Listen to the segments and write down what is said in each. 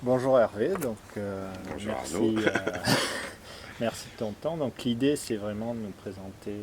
Bonjour Hervé, Bonjour Arnaud. merci, merci de ton temps. Donc l'idée c'est vraiment de nous présenter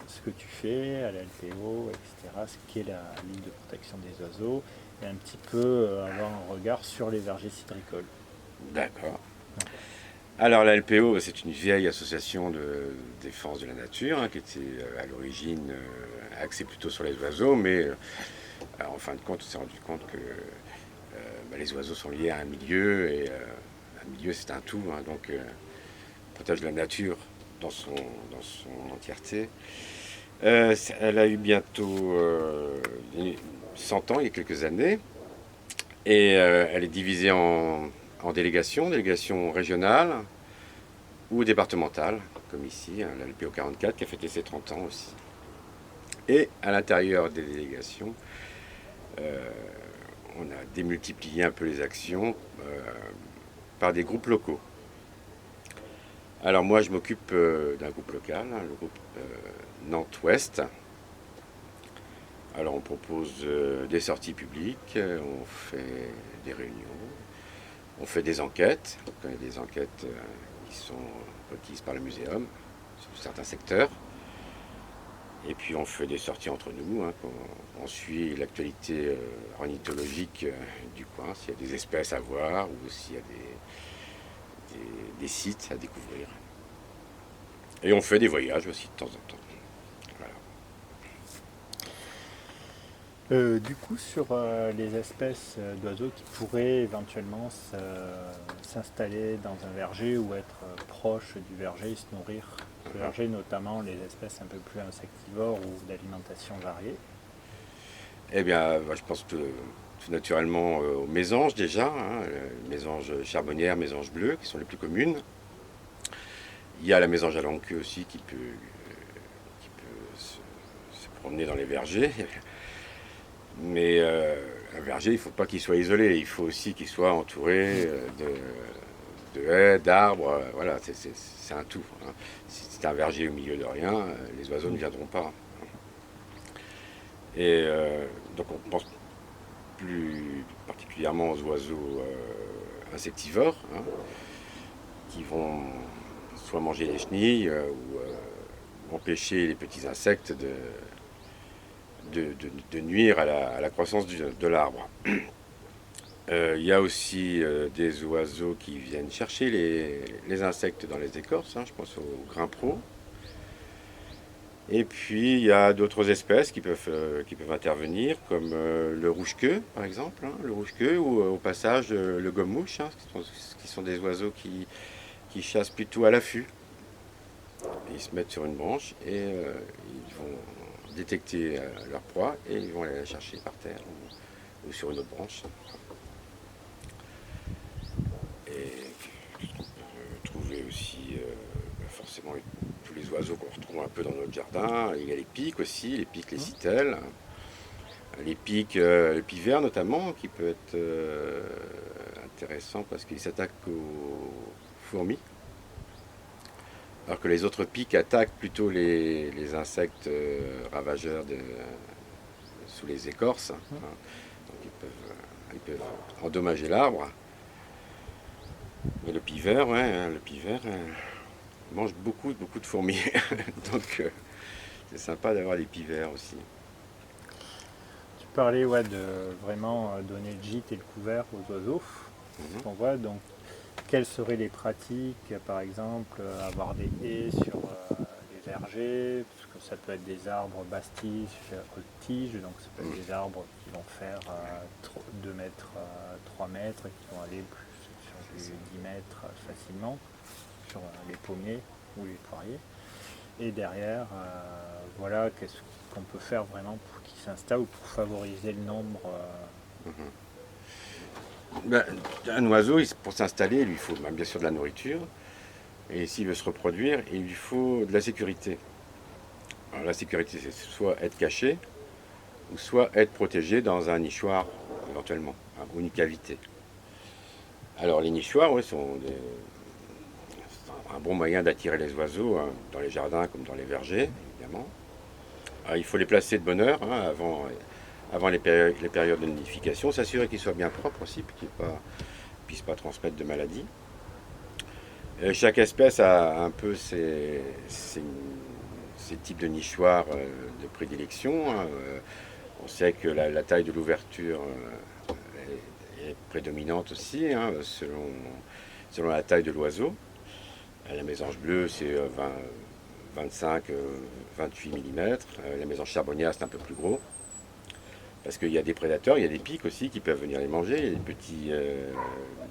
ce que tu fais à la LPO, etc., ce qu'est la ligne de protection des oiseaux, et un petit peu avoir un regard sur les vergers cidricoles. D'accord. Alors la LPO, c'est une vieille association de défense de la nature qui était à l'origine axée plutôt sur les oiseaux, mais en fin de compte, on s'est rendu compte que les oiseaux sont liés à un milieu et un milieu c'est un tout, donc on protège la nature dans son entièreté. Elle a eu bientôt 100 ans, il y a quelques années, et elle est divisée en délégations régionales ou départementales, comme ici, la LPO 44 qui a fêté ses 30 ans aussi. Et à l'intérieur des délégations, on a démultiplié un peu les actions par des groupes locaux. Alors moi, je m'occupe d'un groupe local, le groupe Nantes-Ouest. Alors on propose des sorties publiques, on fait des réunions, on fait des enquêtes. On connaît des enquêtes qui sont requises par le muséum sur certains secteurs. Et puis on fait des sorties entre nous, on suit l'actualité ornithologique du coin, s'il y a des espèces à voir ou s'il y a des sites à découvrir. Et on fait des voyages aussi de temps en temps. Voilà. Du coup, sur les espèces d'oiseaux qui pourraient éventuellement s'installer dans un verger ou être proches du verger et se nourrir du verger, notamment les espèces un peu plus insectivores ou d'alimentation variée. Eh bien, je pense tout naturellement aux mésanges déjà, mésanges charbonnières, mésanges bleues qui sont les plus communes. Il y a la mésange à longue queue aussi qui peut se promener dans les vergers. Mais un verger, il ne faut pas qu'il soit isolé, il faut aussi qu'il soit entouré de haies, d'arbres. Voilà, c'est un tout. Si c'est un verger au milieu de rien, les oiseaux ne viendront pas. Et donc on pense plus particulièrement aux oiseaux insectivores, qui vont soit manger les chenilles ou empêcher les petits insectes de nuire à la croissance de l'arbre. Il y a aussi des oiseaux qui viennent chercher les insectes dans les écorces, je pense aux grimpros. Et puis il y a d'autres espèces qui peuvent intervenir, comme le rouge-queue par exemple, le rouge-queue, ou au passage le gomme-mouche, qui sont des oiseaux qui chassent plutôt à l'affût. Ils se mettent sur une branche et ils vont détecter leur proie et ils vont aller la chercher par terre ou sur une autre branche. Et on peut trouver aussi forcément tous les oiseaux qu'on retrouve un peu dans notre jardin. Il y a les pics aussi, les pics, les citelles. Les pics, le pivert notamment, qui peut être intéressant parce qu'il s'attaque aux fourmis. Alors que les autres pics attaquent plutôt les insectes ravageurs sous les écorces. Donc ils peuvent endommager l'arbre. Mais le pivert, ouais, le pivert mange beaucoup, beaucoup de fourmis. Donc c'est sympa d'avoir des pivers aussi. Tu parlais de vraiment donner le gîte et le couvert aux oiseaux. Mhm. On voit donc quelles seraient les pratiques, par exemple, avoir des haies sur les vergers, parce que ça peut être des arbres basse-tige, haute-tige, donc ça peut être des arbres qui vont faire 2 mètres, 3 mètres, et qui vont aller plus sur du 10 mètres facilement, sur les pommiers ou les poiriers. Et derrière, voilà, qu'est-ce qu'on peut faire vraiment pour qu'ils s'installent ou pour favoriser le nombre. Ben, un oiseau, pour s'installer, il lui faut bien sûr de la nourriture. Et s'il veut se reproduire, il lui faut de la sécurité. Alors la sécurité, c'est soit être caché, ou soit être protégé dans un nichoir, éventuellement, ou une cavité. Alors les nichoirs, ouais, c'est un bon moyen d'attirer les oiseaux, dans les jardins comme dans les vergers, évidemment. Alors, il faut les placer de bonne heure, avant les périodes de nidification, s'assurer qu'ils soient bien propres aussi, puis qu'ils ne puissent pas transmettre de maladies. Chaque espèce a un peu ses types de nichoirs de prédilection, hein. On sait que la taille de l'ouverture est prédominante aussi, hein, selon la taille de l'oiseau. La mésange bleue, c'est 25-28 mm. La mésange charbonnière, c'est un peu plus gros. Parce qu'il y a des prédateurs, il y a des pics aussi qui peuvent venir les manger. Il y a des petits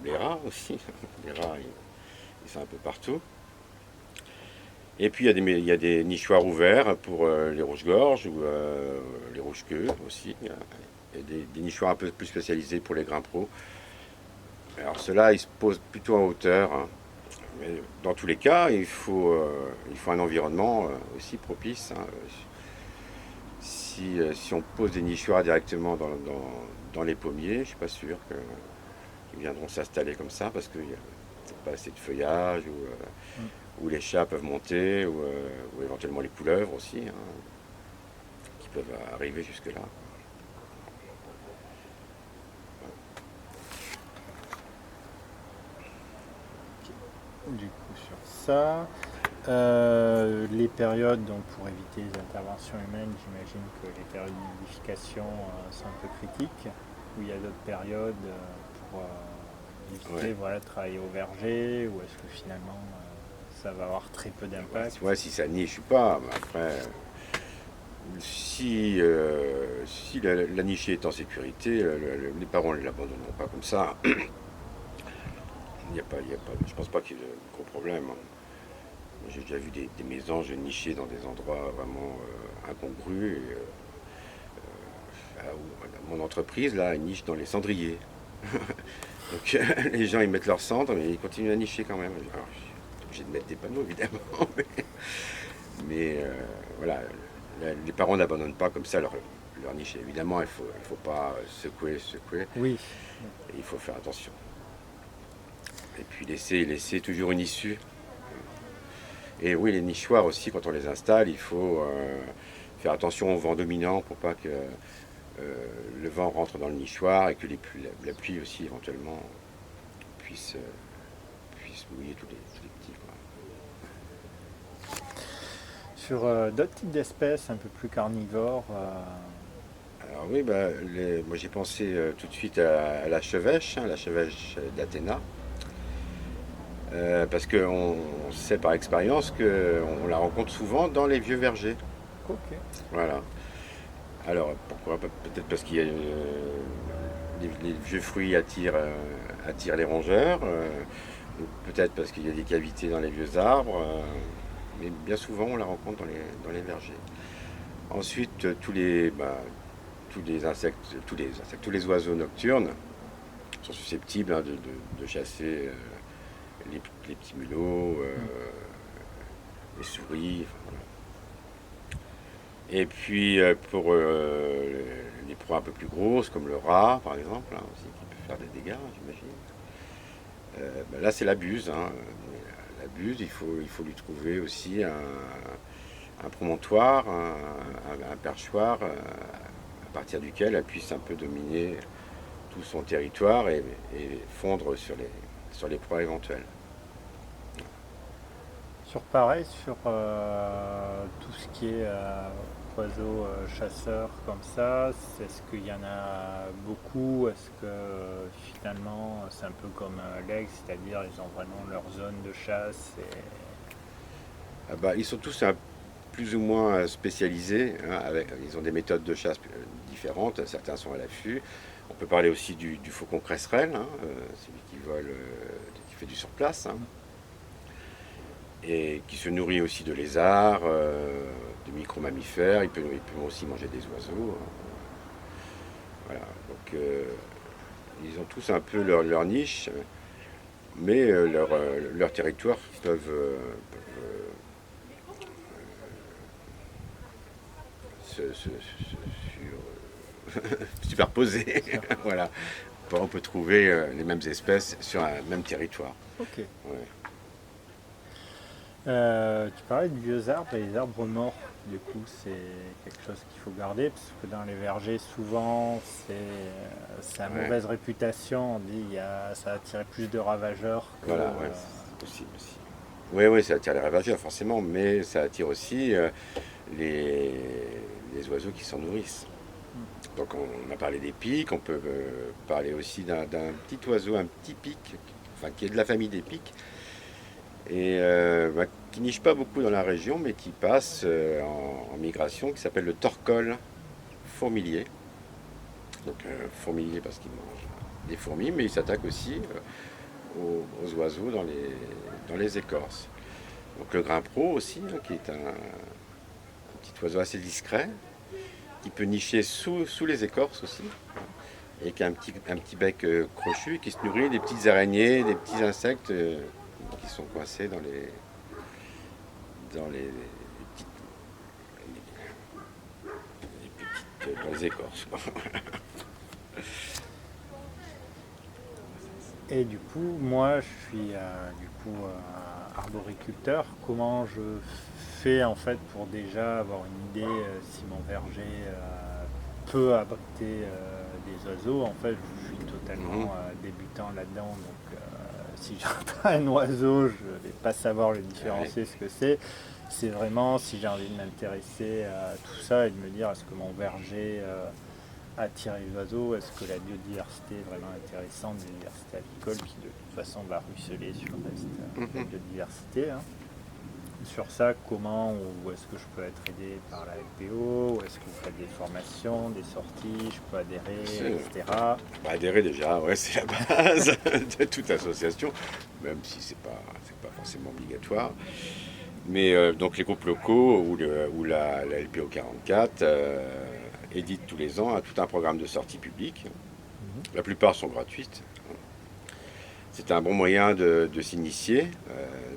les rats aussi. Les rats, ils sont un peu partout. Et puis il y a des nichoirs ouverts pour les rouges-gorges ou les rouges-queues aussi. Il y a des nichoirs un peu plus spécialisés pour les grimpereaux. Alors ceux-là, ils se posent plutôt en hauteur, hein. Mais dans tous les cas, il faut un environnement aussi propice, hein. Si on pose des nichoirs directement dans les pommiers, je ne suis pas sûr qu'ils viendront s'installer comme ça parce qu'il n'y a pas assez de feuillage où les chats peuvent monter ou éventuellement les couleuvres aussi, hein, qui peuvent arriver jusque-là. Du coup, sur ça, les périodes, donc pour éviter les interventions humaines, j'imagine que les périodes de nidification sont un peu critiques, où il y a d'autres périodes pour éviter de travailler au verger, ou est-ce que finalement ça va avoir très peu d'impact? Ouais, si ça niche ou pas, mais après, si la nichée est en sécurité, les parents ne l'abandonneront pas comme ça. Je pense pas qu'il y ait de gros problèmes. J'ai déjà vu des mésanges nichées dans des endroits vraiment incongrus. Mon entreprise, là, elle niche dans les cendriers. Donc les gens, ils mettent leurs cendres, mais ils continuent à nicher quand même. Alors, je suis obligé de mettre des panneaux, évidemment. Mais voilà, les parents n'abandonnent pas comme ça leur niche. Évidemment, il faut pas secouer. Oui. Et il faut faire attention. Et puis laisser toujours une issue. Et oui, les nichoirs aussi, quand on les installe, il faut faire attention au vent dominant pour pas que le vent rentre dans le nichoir et que la pluie aussi éventuellement puisse mouiller tous les petits, quoi. Sur d'autres types d'espèces un peu plus carnivores, Alors oui, moi j'ai pensé tout de suite à la chevêche, hein, la chevêche d'Athéna. Parce qu'on sait par expérience qu'on la rencontre souvent dans les vieux vergers. ok. Voilà. Alors pourquoi? Peut-être parce qu'il y a les vieux fruits attirent les rongeurs, ou peut-être parce qu'il y a des cavités dans les vieux arbres, mais bien souvent on la rencontre dans les vergers. Ensuite, tous les insectes, tous les oiseaux nocturnes sont susceptibles, hein, de chasser les petits mulots, les souris. Enfin, voilà. Et puis pour les proies un peu plus grosses, comme le rat par exemple, hein, aussi, qui peut faire des dégâts, j'imagine. Là c'est la buse, hein. La buse, il faut lui trouver aussi un promontoire, un perchoir, à partir duquel elle puisse un peu dominer tout son territoire et fondre sur les proies éventuelles. Sur tout ce qui est oiseaux chasseurs comme ça, est-ce qu'il y en a beaucoup? Est-ce que finalement c'est un peu comme l'aigle, c'est-à-dire ils ont vraiment leur zone de chasse Ils sont tous plus ou moins spécialisés, hein, ils ont des méthodes de chasse différentes, certains sont à l'affût. On peut parler aussi du faucon cresserelle, hein, celui qui vole, qui fait du surplace, hein, et qui se nourrit aussi de lézards, de micro-mammifères. Ils peuvent aussi manger des oiseaux, hein. Voilà. Donc ils ont tous un peu leur niche, mais leurs territoires peuvent superposer. Voilà. On peut trouver les mêmes espèces sur un même territoire. Ok. Ouais. Tu parlais de vieux arbres et les arbres morts. Du coup, c'est quelque chose qu'il faut garder parce que dans les vergers, souvent, c'est a Ouais, mauvaise réputation. On dit ça a attiré plus de ravageurs que. voilà, ouais, c'est possible aussi. Oui, oui, ça attire les ravageurs forcément, mais ça attire aussi les, les oiseaux qui s'en nourrissent. Donc on a parlé des pics, on peut parler aussi d'un petit oiseau, un petit pic, enfin qui est de la famille des pics, et qui niche pas beaucoup dans la région, mais qui passe en migration, qui s'appelle le torcol fourmilier. Donc fourmilier parce qu'il mange des fourmis, mais il s'attaque aussi aux oiseaux dans les écorces. Donc le grimpero aussi, hein, qui est un petit oiseau assez discret, qui peut nicher sous les écorces aussi, et qui a un petit bec crochu, qui se nourrit des petites araignées, des petits insectes qui sont coincés dans dans les écorces. Et du coup, moi, je suis arboriculteur. Comment je fais en fait pour déjà avoir une idée si mon verger peut abriter des oiseaux? En fait, je suis Mhm. totalement débutant là-dedans, donc si j'entends un oiseau, je ne vais pas savoir le Ouais. différencier ce que c'est. C'est vraiment si j'ai envie de m'intéresser à tout ça et de me dire est-ce que mon verger attirer les oiseaux, est-ce que la biodiversité est vraiment intéressante, la biodiversité avicole qui de toute façon va ruisseler sur le reste de la Mhm. biodiversité, hein. Sur ça, comment ou est-ce que je peux être aidé par la LPO, ou est-ce que vous faites des formations, des sorties, je peux adhérer, etc. Bah, adhérer déjà, ouais, c'est la base de toute association, même si c'est pas forcément obligatoire. Mais donc les groupes locaux ou la LPO 44 éditent tous les ans tout un programme de sortie publique. Mhm. La plupart sont gratuites. C'est un bon moyen de s'initier,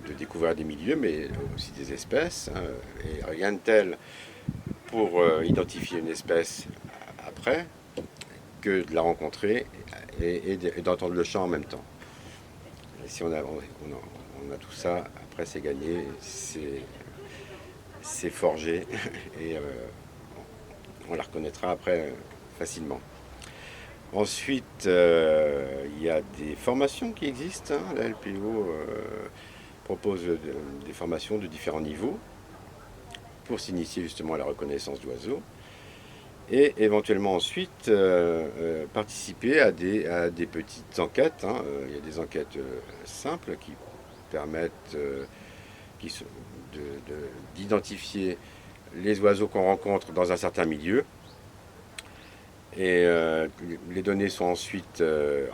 de découvrir des milieux, mais aussi des espèces, hein. Et rien de tel pour identifier une espèce après que de la rencontrer et d'entendre le chant en même temps. Et si on a tout ça, après c'est gagné, c'est forgé et on la reconnaîtra après facilement. Ensuite, il y a des formations qui existent, hein. La LPO propose des formations de différents niveaux pour s'initier justement à la reconnaissance d'oiseaux et éventuellement ensuite participer à des petites enquêtes, hein. Il y a des enquêtes simples qui permettent qui sont d'identifier les oiseaux qu'on rencontre dans un certain milieu. Et les données sont ensuite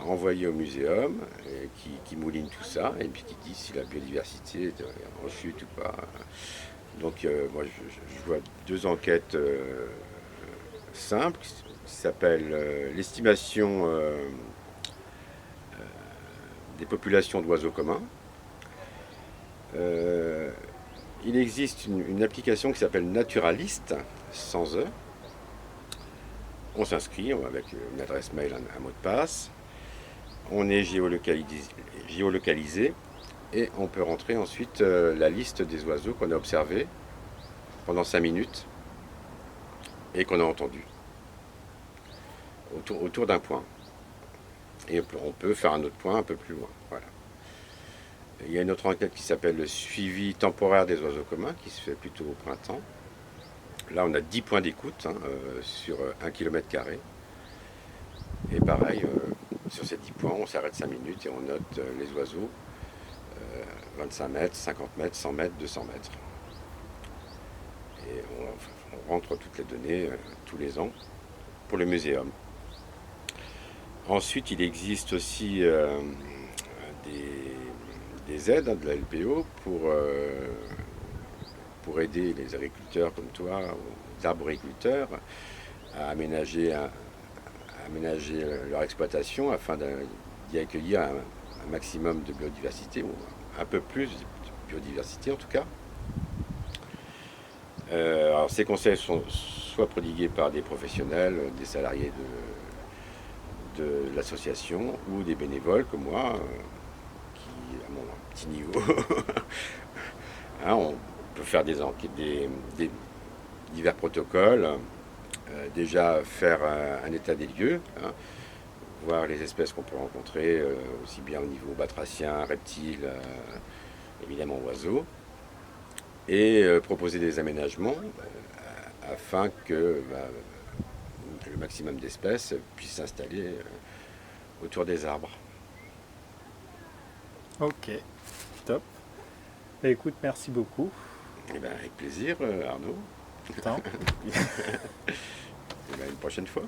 envoyées au muséum qui mouline tout ça et puis qui dit si la biodiversité est en chute ou pas. Donc moi je vois deux enquêtes simples qui s'appellent l'estimation des populations d'oiseaux communs. Euh, il existe une application qui s'appelle Naturaliste, sans E. On s'inscrit avec une adresse mail, un mot de passe. On est géolocalisé et on peut rentrer ensuite la liste des oiseaux qu'on a observés pendant 5 minutes et qu'on a entendus autour d'un point. Et on peut faire un autre point un peu plus loin. Voilà. Il y a une autre enquête qui s'appelle le suivi temporaire des oiseaux communs qui se fait plutôt au printemps. Là, on a 10 points d'écoute, hein, sur 1 km². Et pareil, sur ces 10 points, on s'arrête 5 minutes et on note les oiseaux 25 mètres, 50 mètres, 100 mètres, 200 mètres. Et on rentre toutes les données tous les ans pour le muséum. Ensuite, il existe aussi des aides, hein, de la LPO pour aider les agriculteurs comme toi, les arboriculteurs, à aménager leur exploitation afin d'y accueillir un maximum de biodiversité, ou un peu plus de biodiversité en tout cas. Alors ces conseils sont soit prodigués par des professionnels, des salariés de l'association, ou des bénévoles comme moi, qui, à mon petit niveau, Hein, on peut faire des enquêtes, divers protocoles, déjà faire un état des lieux, hein, voir les espèces qu'on peut rencontrer, aussi bien au niveau batracien, reptiles, évidemment oiseaux, et proposer des aménagements afin que le maximum d'espèces puissent s'installer autour des arbres. Ok, top. Bah, écoute, merci beaucoup. Et ben, avec plaisir, Arnaud. Tant. Et ben, une prochaine fois.